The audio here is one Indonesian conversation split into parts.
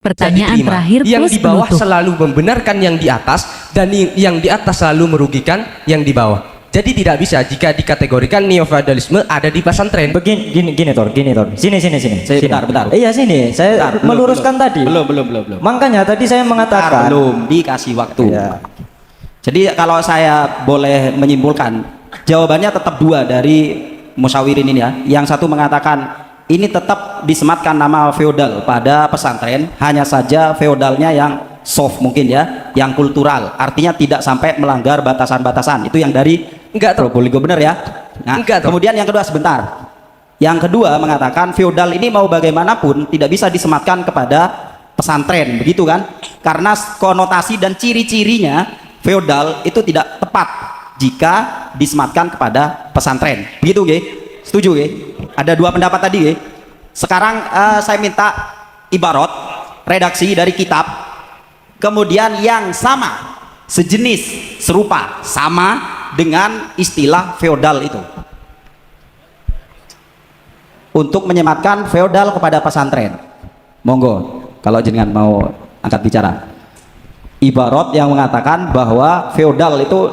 Pertanyaan Jadi terakhir yang plus di bawah penutup. selalu membenarkan yang di atas dan yang di atas selalu merugikan yang di bawah. Jadi tidak bisa jika dikategorikan neofeudalisme ada di pesantren. Gini Tor. Sini. Bentar. Iya sini. Saya meluruskan tadi. Belum. Makanya tadi saya mengatakan Belum dikasih waktu. Ya. Jadi kalau saya boleh menyimpulkan, jawabannya tetap dua dari musyawirin ini ya. Yang satu mengatakan ini tetap disematkan nama feodal pada pesantren, hanya saja feodalnya yang soft mungkin ya, yang kultural, artinya tidak sampai melanggar batasan-batasan. Itu yang dari Enggak toh. Probolinggo, bener ya. Nah, Enggak toh. kemudian yang kedua sebentar. Yang kedua mengatakan feodal ini mau bagaimanapun tidak bisa disematkan kepada pesantren, begitu kan? Karena konotasi dan ciri-cirinya feodal itu tidak tepat jika disematkan kepada pesantren. Begitu, Ge? Setuju, Ge? Ada dua pendapat tadi, Ge. Sekarang saya minta ibarat redaksi dari kitab, kemudian yang sama, sejenis, serupa, sama dengan istilah feodal itu, untuk menyematkan feodal kepada pesantren. Monggo, kalau jenengan mau angkat bicara. Ibarat yang mengatakan bahwa feodal itu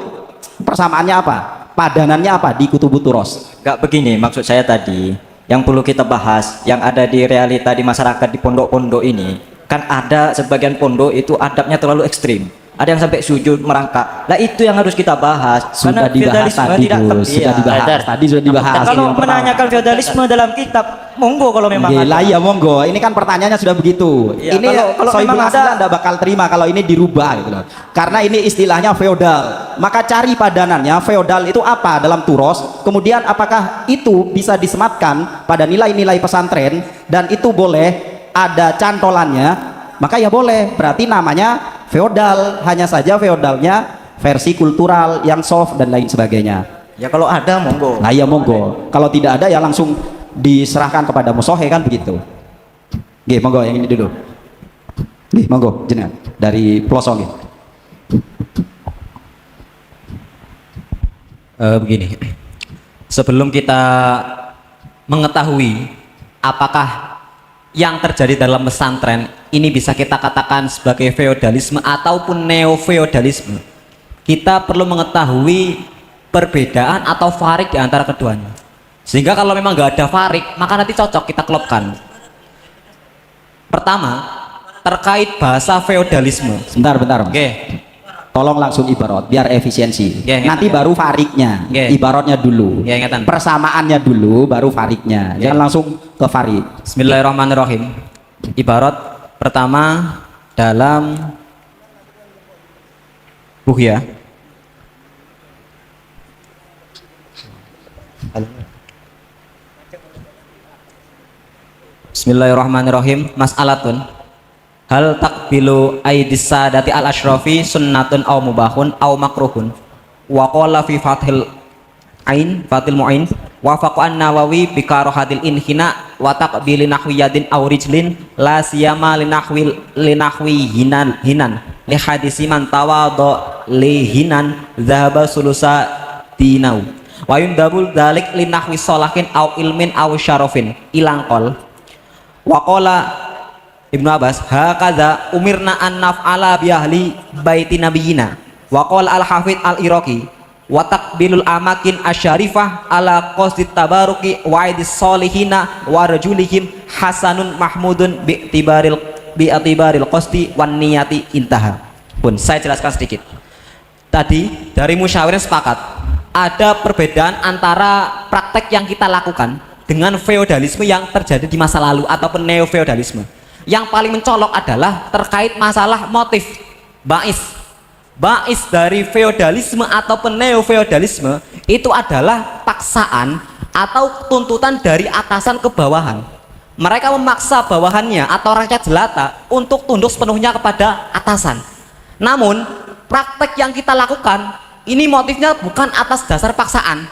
persamaannya apa? Padanannya apa di Kutubut Turos? Enggak begini maksud saya tadi. Yang perlu kita bahas, yang ada di realita di masyarakat di pondok-pondok ini, kan ada sebagian pondok itu adabnya terlalu ekstrim. Ada yang sampai sujud merangkak. Lah itu yang harus kita bahas. Sudah Karena dibahas feodalisme tadi, tidak Gus. Sudah dibahas. Tadi sudah dibahas. Nah, kalau Ini yang menanyakan feodalisme dalam kitab, monggo kalau memang Oke, lah ada. ya monggo. Ini kan pertanyaannya sudah begitu. Ya, Ini kalau Sohibul memang Asila ada- Anda bakal terima kalau ini dirubah gitu loh. Karena ini istilahnya feodal. Maka cari padanannya feodal itu apa dalam turos. Kemudian apakah itu bisa disematkan pada nilai-nilai pesantren dan itu boleh ada cantolannya? Maka ya boleh. Berarti namanya feodal, hanya saja feodalnya versi kultural yang soft dan lain sebagainya. Ya kalau ada monggo. Nah ya monggo. Kalau tidak ada ya langsung diserahkan kepada musohe kan begitu. Nggih, monggo yang ini dulu. Nggih, monggo jenengan dari pelosok nggih. Begini, sebelum kita mengetahui apakah yang terjadi dalam pesantren ini bisa kita katakan sebagai feodalisme ataupun neo-feodalisme, kita perlu mengetahui perbedaan atau farik di antara keduanya. Sehingga kalau memang nggak ada farik, maka nanti cocok kita klopkan. Pertama, terkait bahasa feodalisme. Bentar. Oke. Tolong langsung ibarat biar efisiensi. Oke, Nanti baru fariknya. Oke. Ibaratnya dulu. Oke, ingatan. Persamaannya dulu baru fariknya. Jangan langsung ke farik. Bismillahirrahmanirrahim. Ibarat pertama dalam Buhya. Bismillahirrahmanirrahim. Mas'alatun. Hal takbilu aidis sadati al ashrafi sunnatun aw mubahun aw makruhun. Wa qala fi fathil mu'in wa faqan nawawi bi karahatil inhina wa taqbili nahwi yadin aw rijlin la siyama li nahwi hinan li hadisi man tawadha li hinan dhahaba sulusa dinau wa yundabul dalik li nahwi salahin aw ilmin aw syarafin ilang qol wa qala Ibnu Abbas hakadza umirna an naf'ala bi ahli baiti nabiyina wa qala al-hafidz al-iraqi wa taqbilul amakin asyarifah ala qasdit tabaruki wa aidis solihina wa rajulihim hasanun mahmudun bi'atibaril qasdi wan niyati intaha. Pun saya jelaskan sedikit. Tadi dari musyawirin sepakat ada perbedaan antara praktek yang kita lakukan dengan feodalisme yang terjadi di masa lalu ataupun neo-feodalisme. Yang paling mencolok adalah terkait masalah motif bais dari feodalisme ataupun neo-feodalisme itu adalah paksaan atau tuntutan dari atasan ke bawahan. Mereka memaksa bawahannya atau rakyat jelata untuk tunduk sepenuhnya kepada atasan. Namun praktek yang kita lakukan ini motifnya bukan atas dasar paksaan,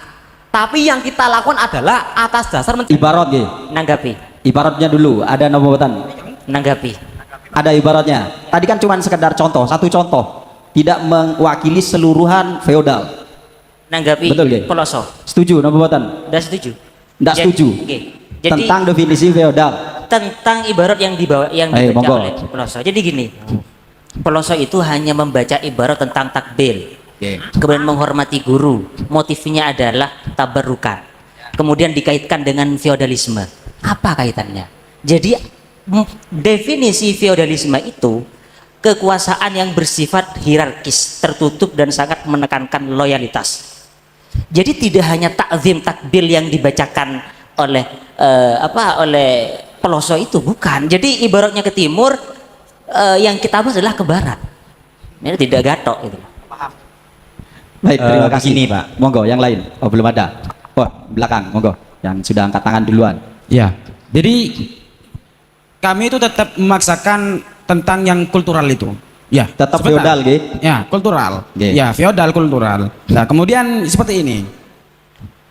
tapi yang kita lakukan adalah atas dasar Ibarat nggih. Nanggapi. Ibaratnya dulu ada nombotan. Nanggapi. Ada ibaratnya. Tadi kan cuma sekedar contoh, satu contoh. Tidak mewakili seluruhan feodal. Nanggapi. Betul nggih? Peloso. Setuju nombotan? Udah setuju? Tidak setuju. Oke. Jadi Tentang definisi feodal. tentang ibarat yang dibawa yang Ayo, dibaca monggo. oleh Peloso. Jadi gini, Peloso itu hanya membaca ibarat tentang takbil, kemudian menghormati guru. Motifnya adalah tabarukan. Kemudian dikaitkan dengan feodalisme. Apa kaitannya? Jadi definisi feodalisme itu kekuasaan yang bersifat hierarkis, tertutup dan sangat menekankan loyalitas. Jadi tidak hanya takzim takbil yang dibacakan oleh oleh Peloso itu, bukan. Jadi ibaratnya ke timur, yang kita bahas adalah ke barat. Ini tidak gatok gitu. Baik, terima kasih. Begini, Pak. Monggo, yang lain. Oh, belum ada. Oh, belakang, monggo. Yang sudah angkat tangan duluan. Ya, jadi kami itu tetap memaksakan tentang yang kultural itu. Ya, Tetap sebentar. feodal, Ge. Ya, kultural. Oke. Ya, feodal kultural. Nah, kemudian seperti ini.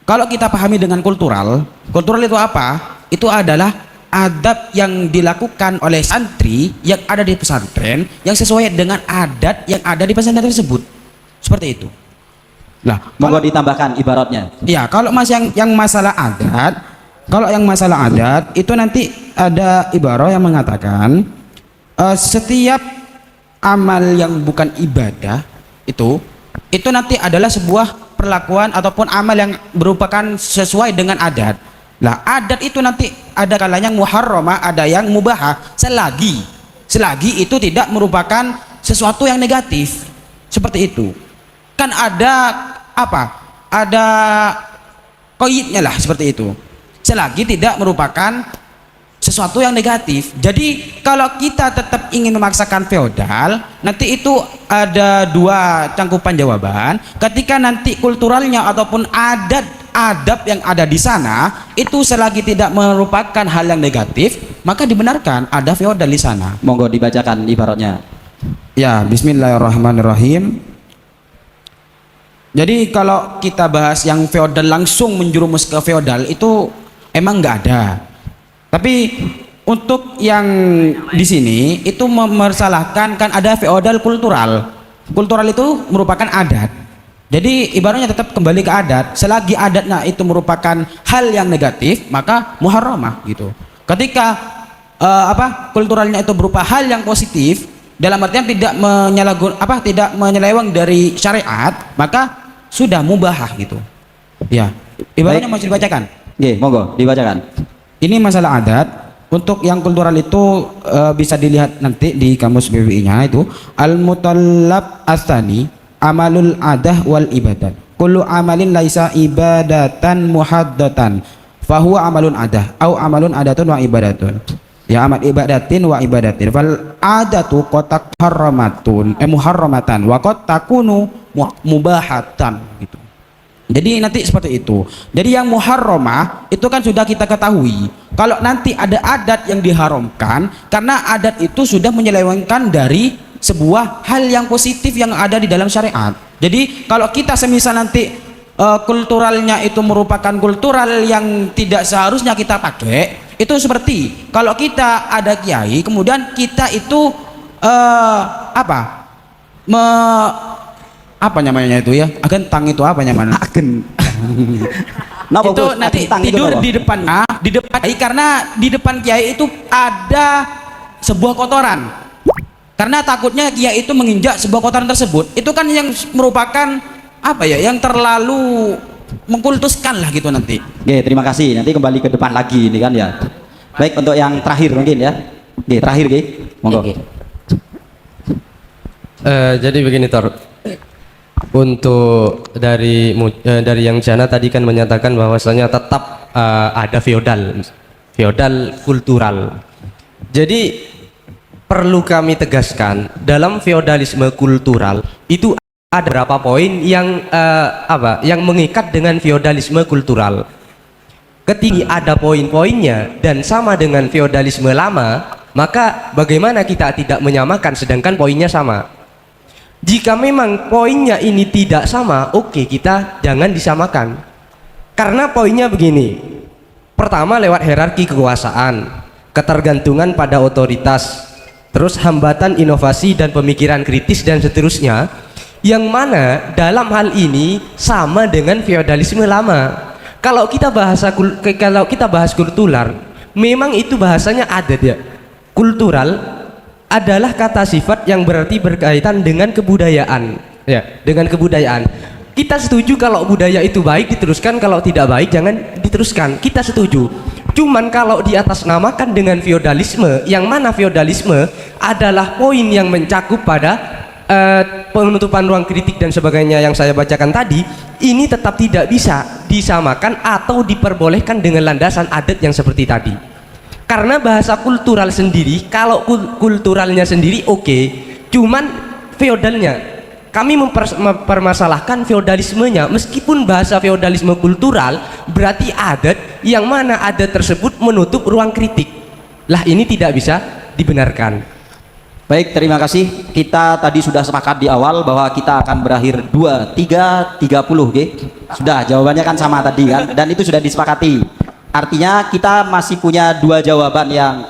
Kalau kita pahami dengan kultural, kultural itu apa? Itu adalah adab yang dilakukan oleh santri yang ada di pesantren yang sesuai dengan adat yang ada di pesantren tersebut. Seperti itu. Nah, Monggo ditambahkan ibaratnya. ya, kalau yang masalah adat, kalau yang masalah adat itu nanti ada ibarat yang mengatakan setiap amal yang bukan ibadah itu nanti adalah sebuah perlakuan ataupun amal yang merupakan sesuai dengan adat. Lah, adat itu nanti ada kalanya muharramah, ada yang mubahah, selagi itu tidak merupakan sesuatu yang negatif. Seperti itu. Kan ada apa? Ada koidnya lah seperti itu. Selagi tidak merupakan sesuatu yang negatif. Jadi kalau kita tetap ingin memaksakan feodal, nanti itu ada dua cangkupan jawaban. Ketika nanti kulturalnya ataupun adab yang ada di sana itu selagi tidak merupakan hal yang negatif, maka dibenarkan ada feodal di sana. Monggo dibacakan ibaratnya. Ya, bismillahirrahmanirrahim. Jadi kalau kita bahas yang feodal langsung menjerumus ke feodal itu emang nggak ada. Tapi untuk yang di sini itu memersalahkan kan ada feodal kultural. Kultural itu merupakan adat. Jadi ibaratnya tetap kembali ke adat. Selagi adatnya itu merupakan hal yang negatif, maka muharramah gitu. Ketika kulturalnya itu berupa hal yang positif, dalam artian tidak menyeleweng dari syariat, maka sudah mubahah gitu. Ya, ibaratnya masih dibacakan. Nggih, monggo dibacakan. Ini masalah adat. Untuk yang kultural itu bisa dilihat nanti di kamus BWI-nya itu al-mutallab astani amalul adah wal ibadat. Kullu amalin laisa ibadatan muhaddatan fahuwa amalun adah au amalun adatun wa ibadatun. Ya, amal ibadatin wa ibadatin. Fal adatu kotak muharramatan wa qad takunu mubahatan gitu. Jadi nanti seperti itu. Jadi yang muharramah itu kan sudah kita ketahui. Kalau nanti ada adat yang diharamkan, karena adat itu sudah menyelewengkan dari sebuah hal yang positif yang ada di dalam syariat. Jadi kalau kita semisal nanti kulturalnya itu merupakan kultural yang tidak seharusnya kita pakai, itu seperti kalau kita ada kiai, kemudian kita itu apa namanya itu ya, agentang itu apa namanya, Napa, itu Gus? nanti Agentang itu tidur napa? di depan kiai, karena di depan kiai itu ada sebuah kotoran, karena takutnya kiai itu menginjak sebuah kotoran tersebut. Itu kan yang merupakan yang terlalu mengkultuskan lah gitu nanti. Oke, terima kasih. Nanti kembali ke depan lagi ini kan ya. Baik, untuk yang terakhir mungkin ya. Oke, terakhir Ge. Monggo. Oke. Jadi begini Tor, untuk dari yang Jana tadi kan menyatakan bahwasanya tetap ada feodal kultural. Jadi perlu kami tegaskan, dalam feodalisme kultural itu ada beberapa poin yang yang mengikat dengan feodalisme kultural. Ketika ada poin-poinnya dan sama dengan feodalisme lama, maka bagaimana kita tidak menyamakan sedangkan poinnya sama? Jika memang poinnya ini tidak sama, oke, kita jangan disamakan. Karena poinnya begini. Pertama, lewat hierarki kekuasaan, ketergantungan pada otoritas, terus hambatan inovasi dan pemikiran kritis dan seterusnya, yang mana dalam hal ini sama dengan feodalisme lama. Kalau kita bahas memang itu bahasanya adat ya. Kultural adalah kata sifat yang berarti berkaitan dengan kebudayaan ya, dengan kebudayaan. Kita setuju kalau budaya itu baik diteruskan, kalau tidak baik jangan diteruskan, kita setuju. Cuman kalau diatasnamakan dengan feodalisme, yang mana feodalisme adalah poin yang mencakup pada penutupan ruang kritik dan sebagainya yang saya bacakan tadi, ini tetap tidak bisa disamakan atau diperbolehkan dengan landasan adat yang seperti tadi. Karena bahasa kultural sendiri, kalau kulturalnya sendiri oke, cuman feodalnya, kami mempermasalahkan feodalismenya. Meskipun bahasa feodalisme kultural berarti adat, yang mana adat tersebut menutup ruang kritik. Lah ini tidak bisa dibenarkan. Baik, terima kasih. Kita tadi sudah sepakat di awal bahwa kita akan berakhir 23.30, okay? Sudah, jawabannya kan sama tadi kan, dan itu sudah disepakati. Artinya kita masih punya dua jawaban yang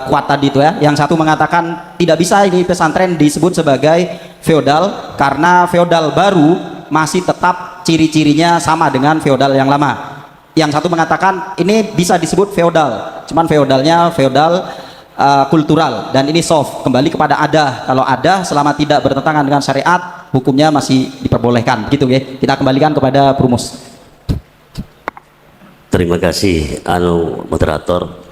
kuat tadi itu ya. Yang satu mengatakan tidak bisa ini pesantren disebut sebagai feodal karena feodal baru masih tetap ciri-cirinya sama dengan feodal yang lama. Yang satu mengatakan ini bisa disebut feodal, cuman feodalnya feodal kultural, dan ini soft, kembali kepada adah. Kalau adah selama tidak bertentangan dengan syariat, hukumnya masih diperbolehkan, gitu ya. Kita kembalikan kepada Prumus. Terima kasih moderator.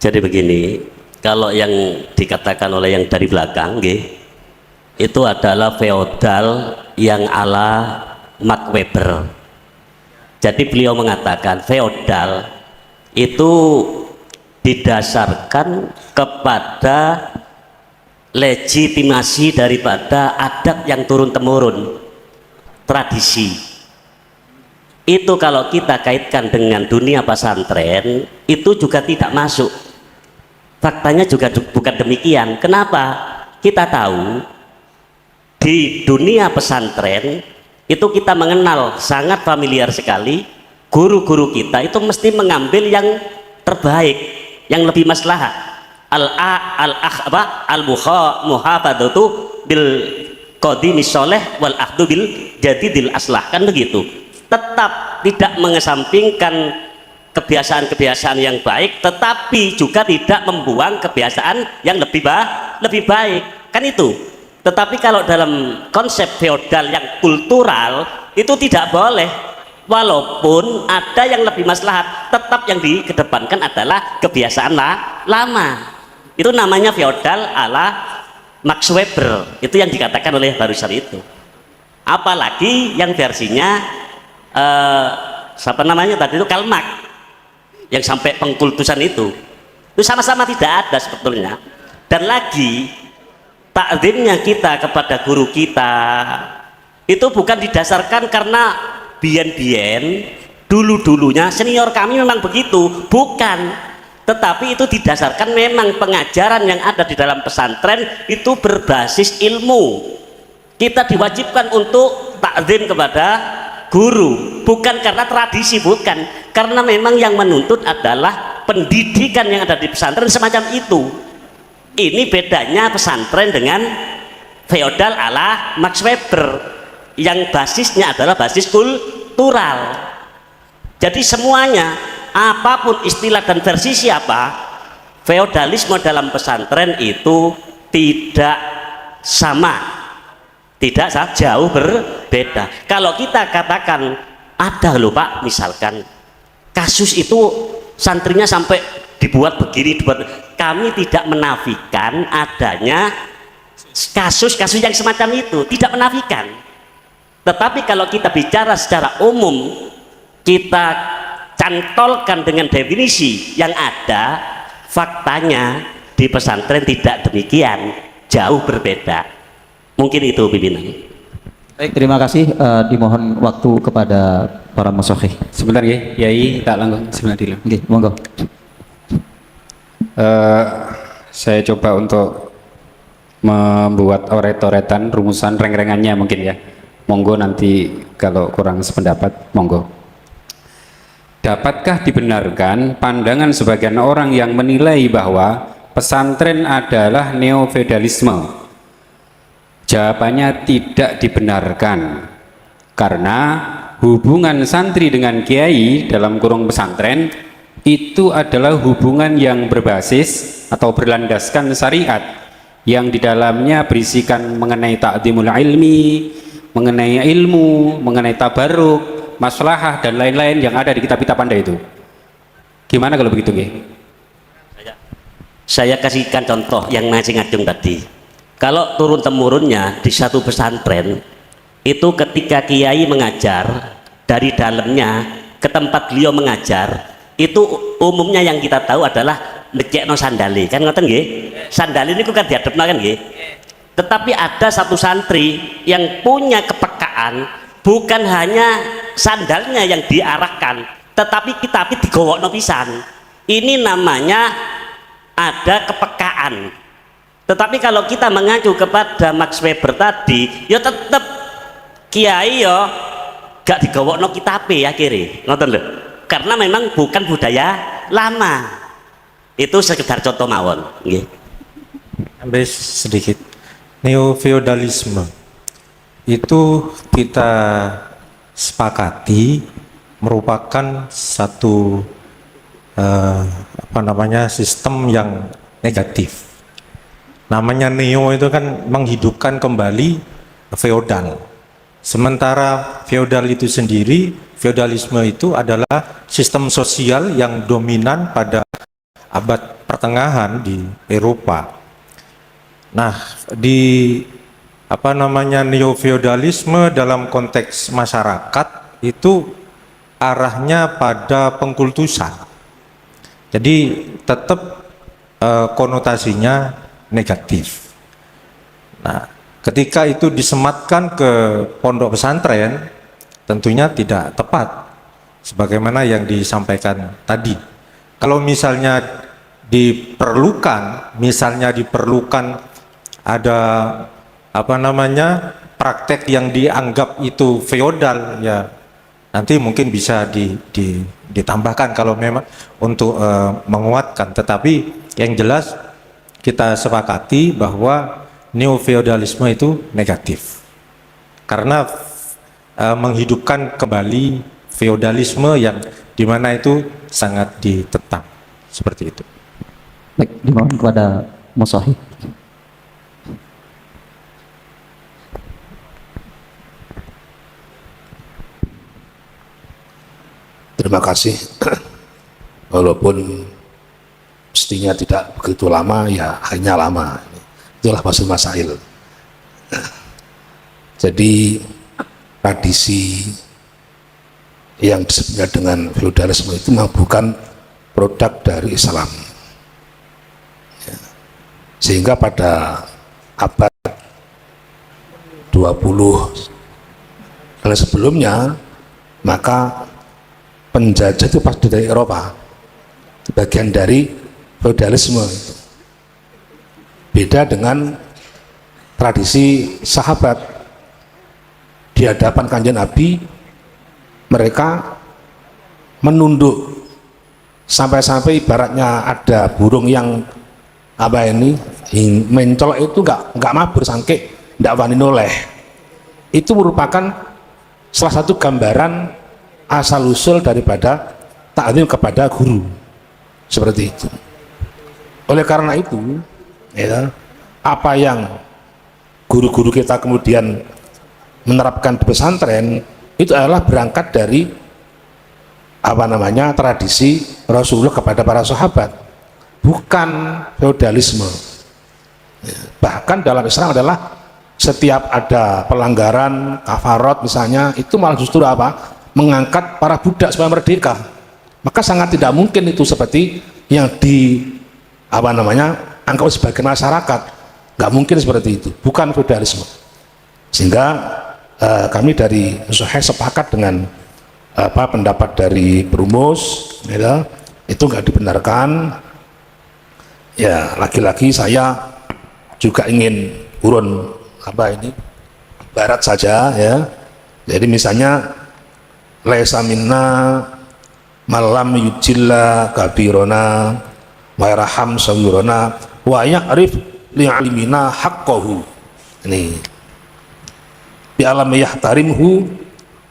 Jadi begini, kalau yang dikatakan oleh yang dari belakang itu adalah feodal yang ala Max Weber. Jadi beliau mengatakan feodal itu didasarkan kepada legitimasi daripada adat yang turun-temurun, tradisi. Itu kalau kita kaitkan dengan dunia pesantren, itu juga tidak masuk. Faktanya juga bukan demikian. Kenapa? Kita tahu di dunia pesantren itu kita mengenal sangat familiar sekali, guru-guru kita itu mesti mengambil yang terbaik, yang lebih maslahat. Al-muhafadzatu bil qadimis sholeh wal ahdu bil jadidil aslah, kan begitu. Tetap tidak mengesampingkan kebiasaan-kebiasaan yang baik, tetapi juga tidak membuang kebiasaan yang lebih baik, kan itu. Tetapi kalau dalam konsep feodal yang kultural itu tidak boleh, walaupun ada yang lebih maslahat, tetap yang dikedepankan adalah kebiasaan lama. Itu namanya feodal ala Max Weber, itu yang dikatakan oleh barusan itu. Apalagi yang versinya siapa namanya tadi itu, Karl Marx, yang sampai pengkultusan itu sama-sama tidak ada sebetulnya. Dan lagi takzimnya kita kepada guru kita itu bukan didasarkan karena biyen-biyen dulu-dulunya senior kami memang begitu, bukan, tetapi itu didasarkan memang pengajaran yang ada di dalam pesantren itu berbasis ilmu. Kita diwajibkan untuk takzim kepada guru, bukan karena tradisi, bukan, karena memang yang menuntut adalah pendidikan yang ada di pesantren semacam itu. Ini bedanya pesantren dengan feodal ala Max Weber yang basisnya adalah basis kultural. Jadi semuanya, apapun istilah dan versi siapa, feodalisme dalam pesantren itu tidak sama, tidak jauh berbeda. Kalau kita katakan ada loh Pak, misalkan kasus itu santrinya sampai dibuat begini, kami tidak menafikan adanya kasus-kasus yang semacam itu, tidak menafikan. Tetapi kalau kita bicara secara umum, kita cantolkan dengan definisi yang ada, faktanya di pesantren tidak demikian, jauh berbeda. Mungkin itu pimpinan. Baik, terima kasih. Dimohon waktu kepada para musyayikh. Sebentar ya, Yai tak langsung sebentar dulu. Oke, monggo. Saya coba untuk membuat oret-oretan rumusan reng-rengannya mungkin ya. Monggo nanti kalau kurang sependapat, monggo. Dapatkah dibenarkan pandangan sebagian orang yang menilai bahwa pesantren adalah neo-feodalisme? Jawabannya tidak dibenarkan, karena hubungan santri dengan kiai dalam kurung pesantren itu adalah hubungan yang berbasis atau berlandaskan syariat yang di dalamnya berisikan mengenai ta'zimul ilmi, mengenai ilmu, mengenai tabarruk, maslahah dan lain-lain yang ada di kitab-kitab Anda itu. Gimana kalau begitu, nggih? Saya kasihkan contoh yang nasi ngajeng tadi. Kalau turun temurunnya di satu pesantren itu ketika kiai mengajar dari dalamnya ke tempat beliau mengajar, itu umumnya yang kita tahu adalah becekno sandali, kan ngoten nggih? Sandali niku kan diadepno kan nggih? Tetapi ada satu santri yang punya kepekaan, bukan hanya sandalnya yang diarahkan, tetapi kitabnya digowokno pisan. Ini namanya ada kepekaan. Tetapi kalau kita mengacu kepada Max Weber tadi, ya tetap kiai ya gak digowokno kitabe akhirnya, ngoten lho. Karena memang bukan budaya lama. Itu sekedar contoh mawon, nggih. Sampai sedikit. Neofeodalisme itu kita sepakati merupakan satu sistem yang negatif. Namanya neo itu kan menghidupkan kembali feodal. Sementara feodal itu sendiri, feodalisme itu adalah sistem sosial yang dominan pada abad pertengahan di Eropa. Nah, di neofeodalisme dalam konteks masyarakat itu arahnya pada pengkultusan. Jadi tetap konotasinya negatif. Nah, ketika itu disematkan ke pondok pesantren, tentunya tidak tepat sebagaimana yang disampaikan tadi. Kalau misalnya diperlukan ada praktek yang dianggap itu feodal, ya nanti mungkin bisa ditambahkan kalau memang untuk menguatkan. Tetapi yang jelas kita sepakati bahwa neofeodalisme itu negatif karena menghidupkan kembali feodalisme yang dimana itu sangat ditentang, seperti itu. Baik, dimohon kepada Musahib. Terima kasih. Walaupun mestinya tidak begitu lama, ya hanya lama. Itulah Basul Masail. Jadi tradisi yang disebutnya dengan feodalisme itu memang bukan produk dari Islam. Ya. Sehingga pada abad 20 dan sebelumnya, maka penjajah itu pasti dari Eropa, itu bagian dari feodalisme. Beda dengan tradisi sahabat. Di hadapan Kanjeng Nabi, mereka menunduk sampai-sampai ibaratnya ada burung yang mencolok itu nggak mabur sangke nggak wani noleh. Itu merupakan salah satu gambaran asal usul daripada ta'zim kepada guru, seperti itu. Oleh karena itu, ya, apa yang guru-guru kita kemudian menerapkan di pesantren itu adalah berangkat dari tradisi Rasulullah kepada para sahabat, bukan feodalisme. Bahkan dalam Islam adalah setiap ada pelanggaran kafarat misalnya, itu malah justru mengangkat para budak supaya merdeka. Maka sangat tidak mungkin itu seperti yang anggap sebagai masyarakat. Nggak mungkin seperti itu, bukan feodalisme. Sehingga kami dari Zuhair sepakat dengan pendapat dari Perumus, ya, itu nggak dibenarkan. Ya, lagi-lagi saya juga ingin urun barat saja, ya. Jadi misalnya laisa minna malam yujilla kabirona wa yarham sawirona wa ya'rif li'alimina haqqahu. Ini bi alam yahtarimhu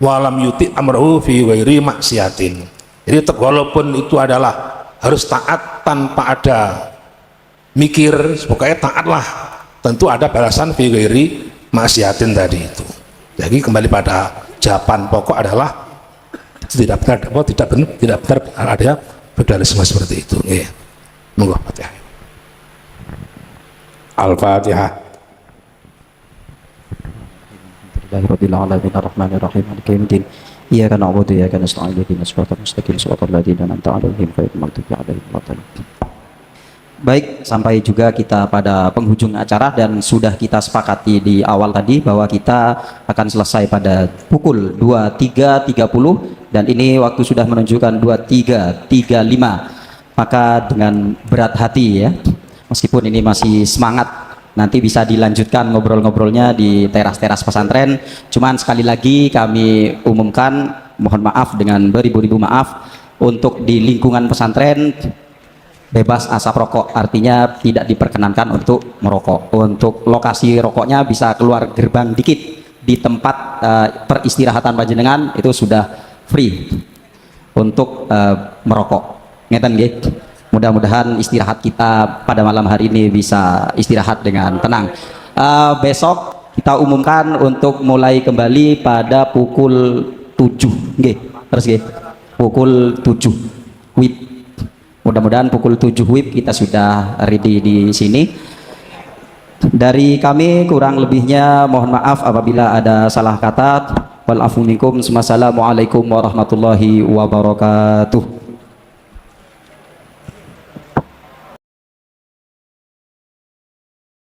wa lam yuti amrahu fi ghairi maksiatin. Jadi tetap walaupun itu adalah harus taat tanpa ada mikir, pokoknya taatlah, tentu ada balasan fi ghairi maksiatin tadi itu. Jadi kembali pada jawaban pokok adalah tidak benar ada feodalisme seperti itu. Iya. Monggo Fatihah. Al-Fatihah. Rabbil alamin arrahmanir rahim maliki yaumiddin. Iyyaka na'budu wa iyyaka nasta'in ihdinas siratal mustaqim siratal ladzina an'amta 'alaihim ghairil maghdubi 'alaihim waladdallin. Baik, sampai juga kita pada penghujung acara dan sudah kita sepakati di awal tadi bahwa kita akan selesai pada pukul 23.30 dan ini waktu sudah menunjukkan 23.35. Maka dengan berat hati ya, meskipun ini masih semangat, nanti bisa dilanjutkan ngobrol-ngobrolnya di teras-teras pesantren. Cuman sekali lagi kami umumkan, mohon maaf dengan beribu-ribu maaf, untuk di lingkungan pesantren bebas asap rokok, artinya tidak diperkenankan untuk merokok. Untuk lokasi rokoknya bisa keluar gerbang dikit di tempat peristirahatan panjenengan, itu sudah free untuk merokok. Ngeten nggih. Mudah-mudahan istirahat kita pada malam hari ini bisa istirahat dengan tenang. Besok kita umumkan untuk mulai kembali pada pukul 7 nggih. Terus nggih. Pukul 7 WIB. Mudah-mudahan pukul 7 WIB kita sudah ready di sini. Dari kami kurang lebihnya mohon maaf apabila ada salah kata. Wal afu minkum. Wassalamualaikum warahmatullahi wabarakatuh.